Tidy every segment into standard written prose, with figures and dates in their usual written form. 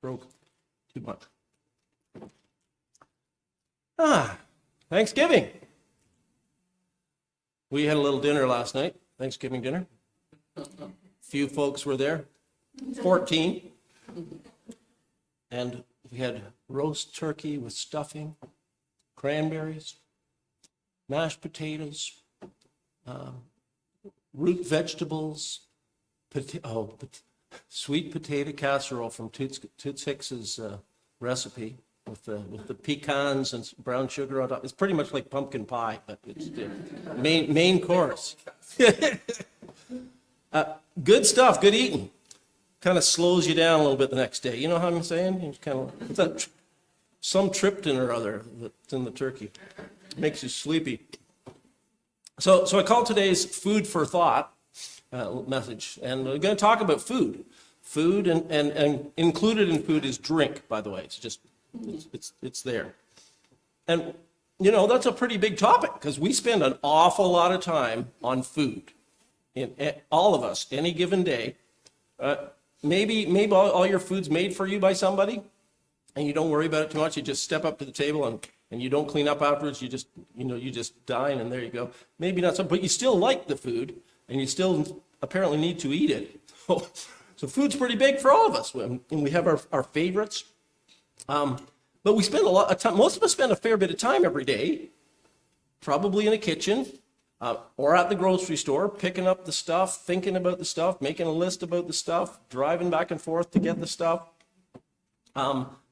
broke too much. Thanksgiving. We had a little dinner last night, Thanksgiving dinner. Few folks were there, 14. And we had roast turkey with stuffing, cranberries, mashed potatoes, root vegetables, sweet potato casserole from Toots Hicks's recipe with the pecans and brown sugar on top. It's pretty much like pumpkin pie, but it's the main course. Good stuff, good eating. Kind of slows you down a little bit the next day. You know how I'm saying? You kind of, it's that some tryptophan or other that's in the turkey. Makes you sleepy. So I call today's food for thought message, and we're going to talk about food. Food and included in food is drink, by the way. It's just, it's there. And, you know, that's a pretty big topic because we spend an awful lot of time on food. All of us, any given day. Maybe all your food's made for you by somebody and you don't worry about it too much. You just step up to the table and you don't clean up afterwards. You just dine and there you go. Maybe not so, but you still like the food and you still apparently need to eat it. So food's pretty big for all of us, and we have our favorites. But we spend a lot of time, most of us spend a fair bit of time every day, probably in a kitchen, or at the grocery store, picking up the stuff, thinking about the stuff, making a list about the stuff, driving back and forth to get the stuff,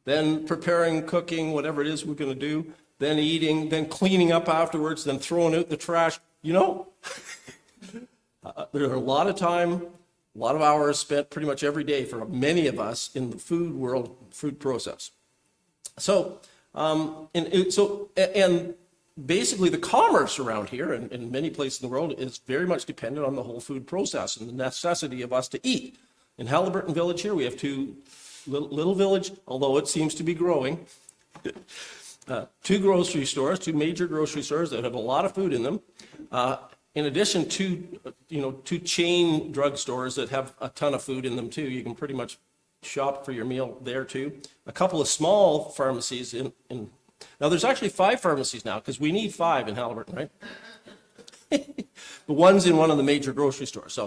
then preparing, cooking, whatever it is we're going to do, then eating, then cleaning up afterwards, then throwing out the trash. You know, there's a lot of time, a lot of hours spent pretty much every day for many of us in the food world, food process. So, and basically the commerce around here and in many places in the world is very much dependent on the whole food process and the necessity of us to eat. In Haliburton Village here, we have two little village, although it seems to be growing, two grocery stores, two major grocery stores that have a lot of food in them. In addition to, two chain drugstores that have a ton of food in them too. You can pretty much shop for your meal there too. A couple of small pharmacies now there's actually 5 pharmacies now because we need 5 in Haliburton, right? The one's in one of the major grocery stores.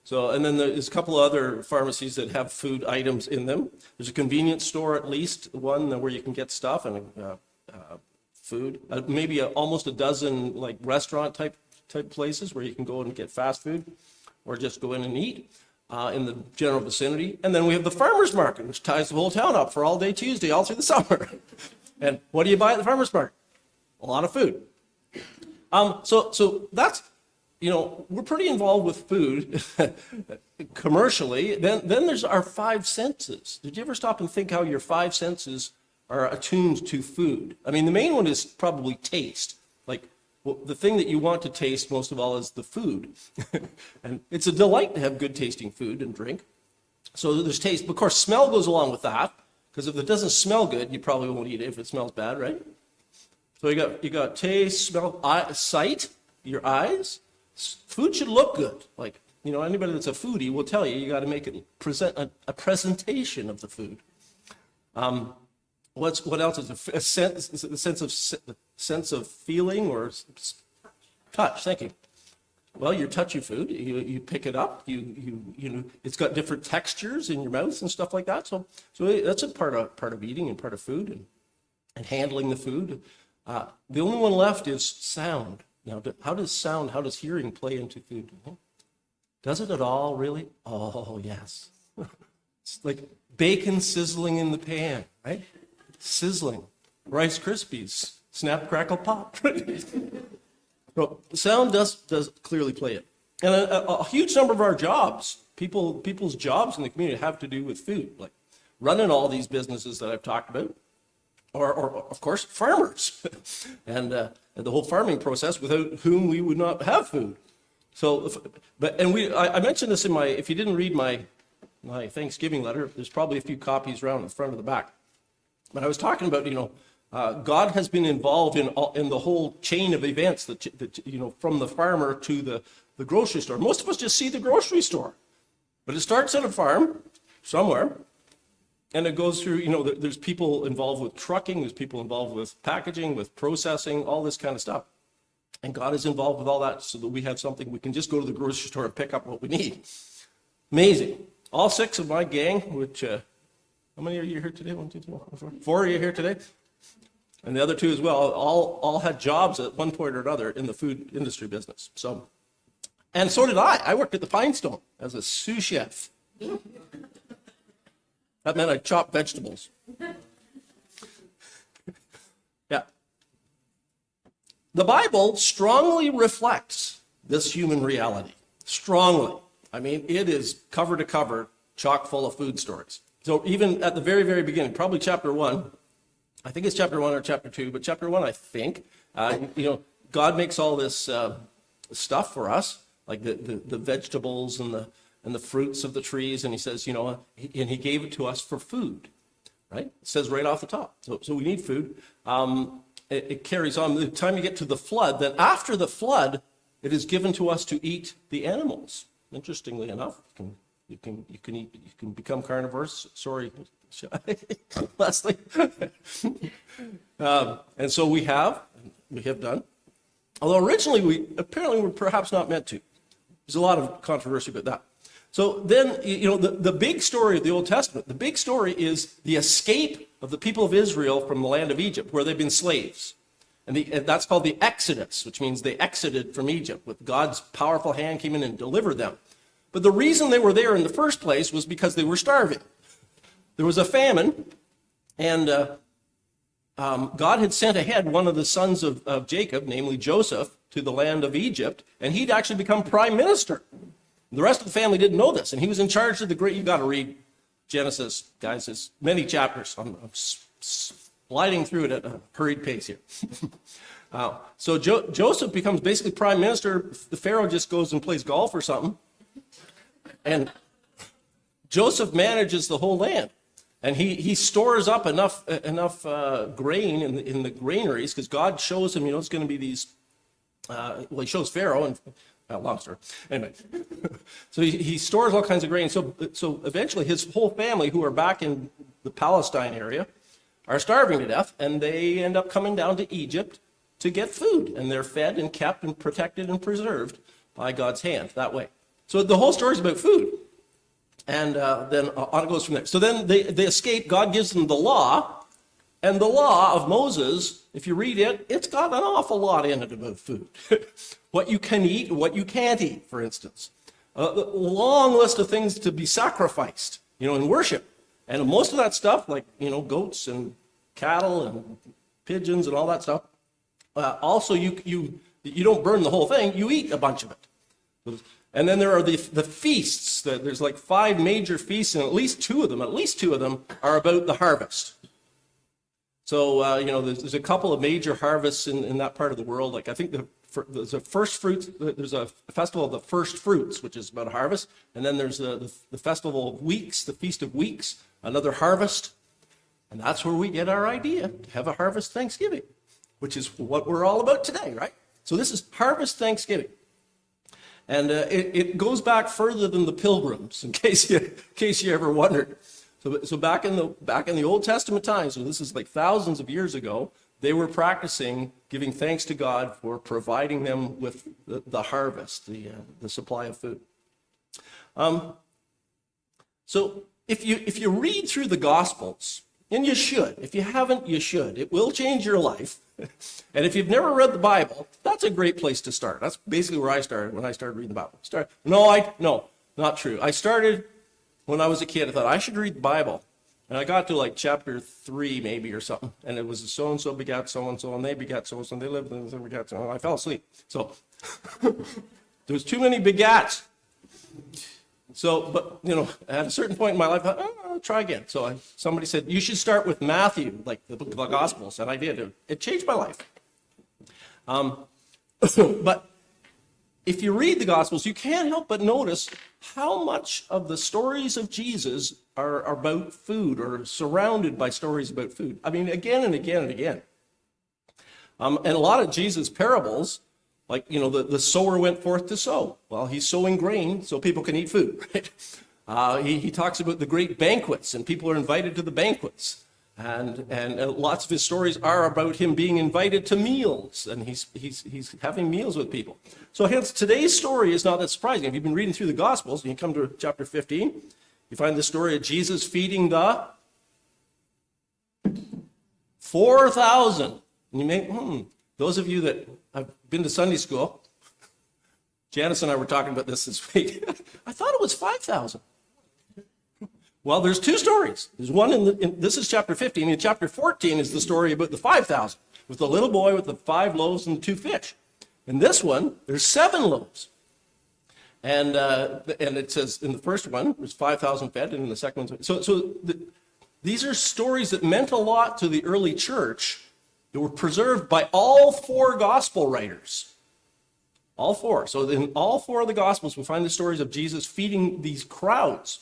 So and then there's a couple of other pharmacies that have food items in them. There's a convenience store, at least one where you can get stuff and food. Maybe almost a dozen like restaurant type places where you can go and get fast food or just go in and eat in the general vicinity. And then we have the farmers market, which ties the whole town up for all day Tuesday, all through the summer. And what do you buy at the farmers market? A lot of food. So that's, we're pretty involved with food commercially. Then there's our 5 senses. Did you ever stop and think how your 5 senses are attuned to food? I mean, the main one is probably taste. Like, well, the thing that you want to taste most of all is the food. And it's a delight to have good tasting food and drink. So there's taste. Of course, smell goes along with that. Because if it doesn't smell good, you probably won't eat it if it smells bad, right? So you got taste, smell, sight, your eyes. Food should look good. Like, anybody that's a foodie will tell you got to make it a presentation of the food. What else is the sense of feeling or touch? Thank you. Well, you touch your food, you pick it up, it's got different textures in your mouth and stuff like that. So that's a part of eating and part of food and handling the food. The only one left is sound. Now, how does hearing play into food? Does it at all, really? Oh, yes. It's like bacon sizzling in the pan, right? Sizzling. Rice Krispies, snap, crackle, pop. So sound does clearly play it. And a huge number of our jobs, people's jobs in the community have to do with food, like running all these businesses that I've talked about, or of course, farmers, and the whole farming process without whom we would not have food. So, I mentioned this if you didn't read my Thanksgiving letter, there's probably a few copies around the front or the back. But I was talking about, God has been involved in the whole chain of events that from the farmer to the grocery store. Most of us just see the grocery store, but it starts at a farm somewhere, And it goes through, there's people involved with trucking, there's people involved with packaging, with processing, all this kind of stuff. And God is involved with all that so that we have something we can just go to the grocery store and pick up what we need. Amazing. All 6 of my gang, which, how many are you here today? 1, 2, 3, 4. 4 are you here today? And the other 2 as well, all had jobs at one point or another in the food industry business. So, and so did I. I worked at the Pine Stone as a sous chef. That meant I chopped vegetables. Yeah. The Bible strongly reflects this human reality. Strongly. I mean, it is cover to cover, chock full of food stories. So even at the very, very beginning, probably chapter 1, I think it's chapter 1 or chapter 2, but chapter 1, I think, God makes all this stuff for us, like the vegetables and the fruits of the trees, and he says, and he gave it to us for food, right? It says right off the top. So we need food. It carries on. By the time you get to the flood, then after the flood, it is given to us to eat the animals. Interestingly enough, you can become carnivores. Sorry, Leslie. And so we have done. Although originally we were perhaps not meant to. There's a lot of controversy about that. So then, the big story of the Old Testament, the big story is the escape of the people of Israel from the land of Egypt, where they've been slaves. And that's called the Exodus, which means they exited from Egypt, with God's powerful hand came in and delivered them. But the reason they were there in the first place was because they were starving. There was a famine, and God had sent ahead one of the sons of Jacob, namely Joseph, to the land of Egypt, and he'd actually become prime minister. The rest of the family didn't know this, and he was in charge of the great. You got to read Genesis, guys. It's many chapters. I'm sliding through it at a hurried pace here. So Joseph becomes basically prime minister. The Pharaoh just goes and plays golf or something, and Joseph manages the whole land, and he stores up enough grain in the granaries, because God shows him, it's going to be these. He shows Pharaoh, and long story. Anyway, so he stores all kinds of grain. So eventually his whole family, who are back in the Palestine area, are starving to death, and they end up coming down to Egypt to get food. And they're fed and kept and protected and preserved by God's hand that way. So the whole story is about food. And then on it goes from there. So then they escape. God gives them the law. And the law of Moses, if you read it, it's got an awful lot in it about food. What you can eat, what you can't eat, for instance. A long list of things to be sacrificed, in worship. And most of that stuff, like, goats and cattle and pigeons and all that stuff, also you don't burn the whole thing, you eat a bunch of it. And then there are the feasts. There's like 5 major feasts, and at least two of them are about the harvest. So, there's a couple of major harvests in that part of the world. Like, I think there's a first fruits, there's a festival of the first fruits, which is about a harvest. And then there's the festival of weeks, the Feast of Weeks, another harvest. And that's where we get our idea to have a harvest Thanksgiving, which is what we're all about today, right? So this is Harvest Thanksgiving. And it goes back further than the Pilgrims, in case you ever wondered. So back in the Old Testament times, so this is like thousands of years ago, they were practicing giving thanks to God for providing them with the harvest, the supply of food. So if you read through the Gospels, and you should, if you haven't, you should. It will change your life. And if you've never read the Bible, that's a great place to start. That's basically where I started when I started reading the Bible. No, not true. I started when I was a kid. I thought I should read the Bible. And I got to like chapter 3 maybe or something. And it was so-and-so begat so-and-so, and they begat so-and-so, and they lived and they begat so-and-so. I fell asleep. So there was too many begats. So, but, at a certain point in my life, I thought, I'll try again. So somebody said, you should start with Matthew, like the book of the Gospels. And I did. It changed my life. But if you read the Gospels, you can't help but notice how much of the stories of Jesus are about food, or surrounded by stories about food. I mean, again and again and again. And a lot of Jesus' parables, like, the sower went forth to sow. Well, he's sowing grain so people can eat food, right? He talks about the great banquets, and people are invited to the banquets. And lots of his stories are about him being invited to meals, and he's having meals with people. So hence, today's story is not that surprising. If you've been reading through the Gospels, and you come to chapter 15, you find the story of Jesus feeding the 4,000. And you may, those of you that have been to Sunday school, Janice and I were talking about this week. I thought it was 5,000. Well, there's two stories. There's one this is chapter 15. In chapter 14 is the story about the 5,000 with the little boy with the 5 loaves and the 2 fish. In this one, there's 7 loaves. And it says in the first one, there's 5,000 fed, and in the second one, these are stories that meant a lot to the early church that were preserved by all 4 gospel writers. All 4. So in all 4 of the Gospels, we find the stories of Jesus feeding these crowds.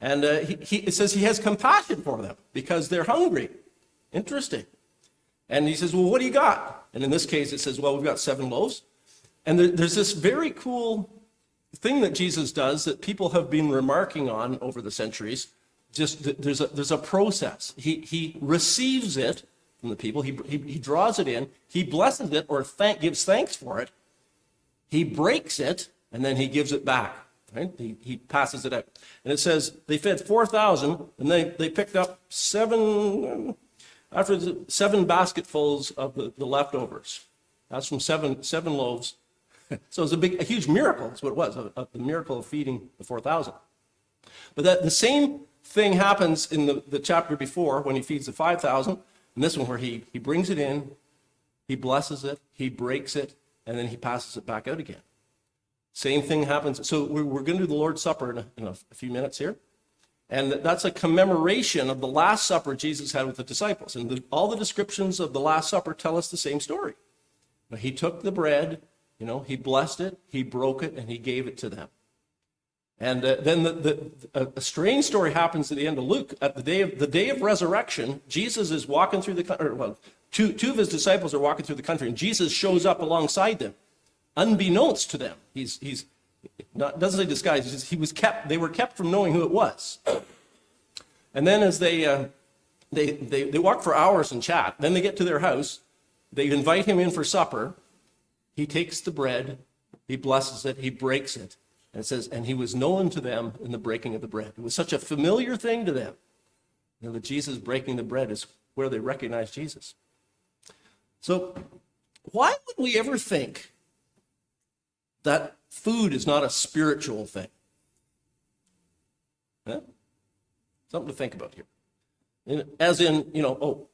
And it says he has compassion for them because they're hungry. Interesting. And he says, well, what do you got? And in this case, it says, well, we've got 7 loaves. And there's this very cool thing that Jesus does that people have been remarking on over the centuries. Just there's a process. He receives it from the people. He draws it in. He blesses it or gives thanks for it. He breaks it, and then he gives it back. Right? He passes it out. And it says they fed 4,000, and they picked up 7 basketfuls of the leftovers. That's from seven loaves. So it was a huge miracle. That's what it was, the miracle of feeding the 4,000. But the same thing happens in the chapter before when he feeds the 5,000, and this one where he brings it in, he blesses it, he breaks it, and then he passes it back out again. Same thing happens. So we're going to do the Lord's Supper in a few minutes here. And that's a commemoration of the Last Supper Jesus had with the disciples. And all the descriptions of the Last Supper tell us the same story. But he took the bread, he blessed it, he broke it, and he gave it to them. And then a strange story happens at the end of Luke. At the day of resurrection, Jesus is walking through the country. Well, two of his disciples are walking through the country, and Jesus shows up alongside them. Unbeknownst to them, he's not, doesn't say disguised. They were kept from knowing who it was. And then as they walk for hours and chat, then they get to their house. They invite him in for supper. He takes the bread, he blesses it, he breaks it, and it says, and he was known to them in the breaking of the bread. It was such a familiar thing to them, that Jesus breaking the bread is where they recognize Jesus. So, why would we ever think that food is not a spiritual thing? Huh? Something to think about here. As in,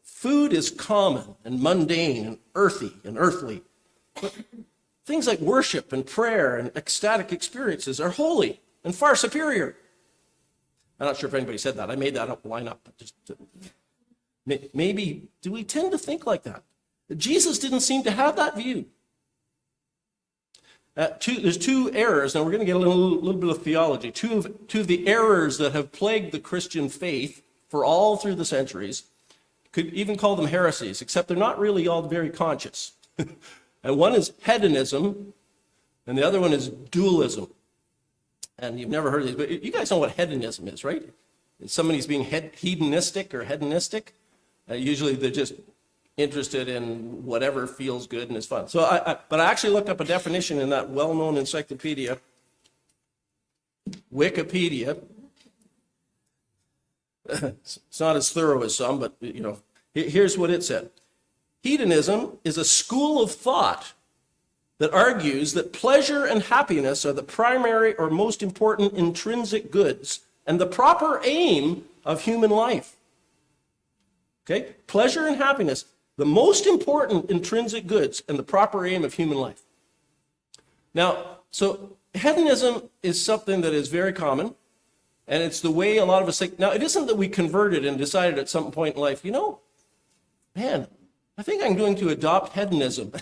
food is common and mundane and earthly. But things like worship and prayer and ecstatic experiences are holy and far superior. I'm not sure if anybody said that. I made that up, line up. Maybe, do we tend to think like that? Jesus didn't seem to have that view. There's 2 errors, and we're going to get a little bit of theology. Two of the errors that have plagued the Christian faith for all through the centuries. Could even call them heresies, except they're not really all very conscious. And one is hedonism, and the other one is dualism. And you've never heard of these, but you guys know what hedonism is, right? If somebody's being hedonistic or hedonistic, usually they're just interested in whatever feels good and is fun. So, but I actually looked up a definition in that well-known encyclopedia, Wikipedia. It's not as thorough as some, but here's what it said. Hedonism is a school of thought that argues that pleasure and happiness are the primary or most important intrinsic goods and the proper aim of human life. Okay? Pleasure and happiness, the most important intrinsic goods and the proper aim of human life. Now, so hedonism is something that is very common, and it's the way a lot of us think. Now, it isn't that we converted and decided at some point in life, man, I think I'm going to adopt hedonism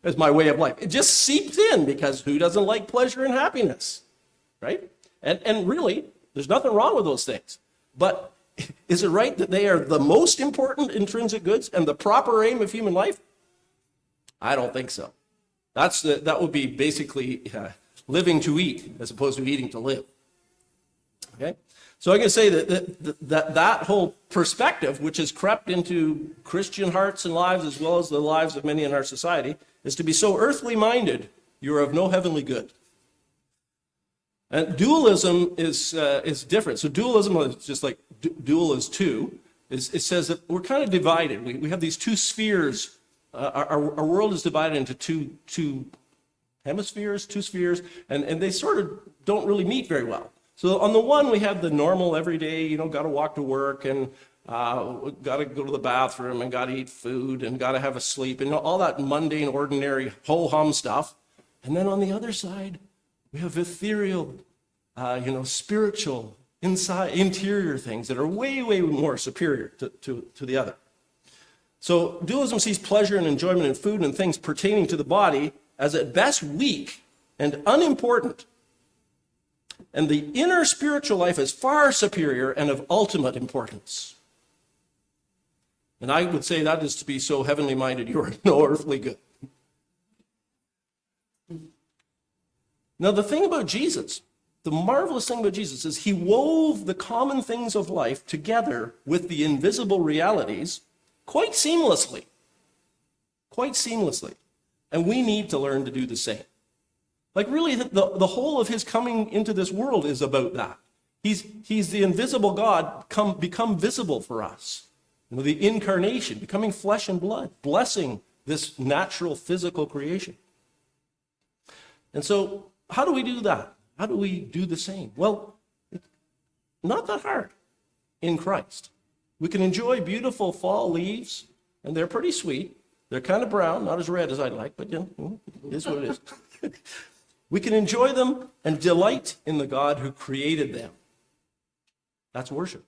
as my way of life. It just seeps in because who doesn't like pleasure and happiness, right? And really, there's nothing wrong with those things. But is it right that they are the most important intrinsic goods and the proper aim of human life? I don't think so. That would be basically living to eat as opposed to eating to live. Okay? So I can say that whole perspective, which has crept into Christian hearts and lives as well as the lives of many in our society, is to be so earthly minded, you are of no heavenly good. And dualism is different. So dualism is just like dual is two. It says that we're kind of divided. We have these two spheres. Our world is divided into two hemispheres, two spheres, and they sort of don't really meet very well. So on the one, we have the normal everyday, got to walk to work and got to go to the bathroom and got to eat food and got to have a sleep and all that mundane, ordinary, ho-hum stuff. And then on the other side, we have ethereal, spiritual, interior things that are way, way more superior to the other. So dualism sees pleasure and enjoyment in food and things pertaining to the body as at best weak and unimportant. And the inner spiritual life is far superior and of ultimate importance. And I would say that is to be so heavenly minded, you are no earthly good. Now, the thing about Jesus, the marvelous thing about Jesus is he wove the common things of life together with the invisible realities quite seamlessly. Quite seamlessly. And we need to learn to do the same. Like really, the whole of his coming into this world is about that. He's the invisible God become visible for us. The incarnation, becoming flesh and blood, blessing this natural physical creation. And so, how do we do that? How do we do the same? Well, not that hard in Christ. We can enjoy beautiful fall leaves, and they're pretty sweet. They're kind of brown, not as red as I'd like, but it is what it is. We can enjoy them and delight in the God who created them. That's worship.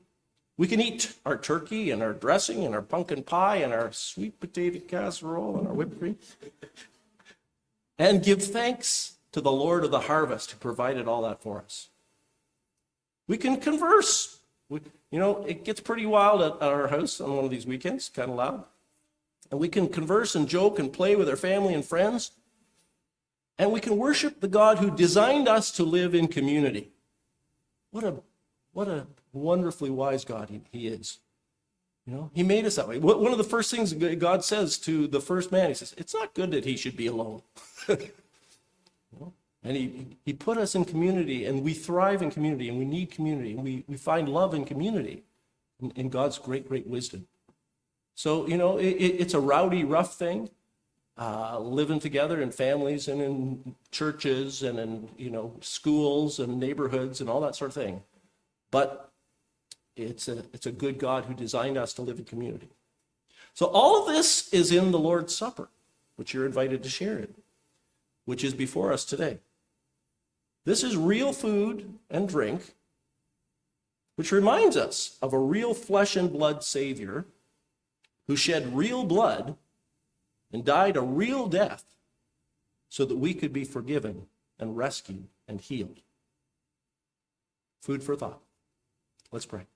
We can eat our turkey and our dressing and our pumpkin pie and our sweet potato casserole and our whipped cream and give thanks to the Lord of the harvest who provided all that for us. We can converse. It gets pretty wild at our house on one of these weekends, kind of loud. And we can converse and joke and play with our family and friends. And we can worship the God who designed us to live in community. What a wonderfully wise God he is. He made us that way. One of the first things God says to the first man, he says, it's not good that he should be alone. And he put us in community, and we thrive in community, and we need community, and we find love in community in God's great, great wisdom. So, it's a rowdy, rough thing. Living together in families and in churches and in schools and neighborhoods and all that sort of thing. But it's a good God who designed us to live in community. So all of this is in the Lord's Supper, which you're invited to share in, which is before us today. This is real food and drink, which reminds us of a real flesh and blood Savior who shed real blood and died a real death so that we could be forgiven and rescued and healed. Food for thought. Let's pray.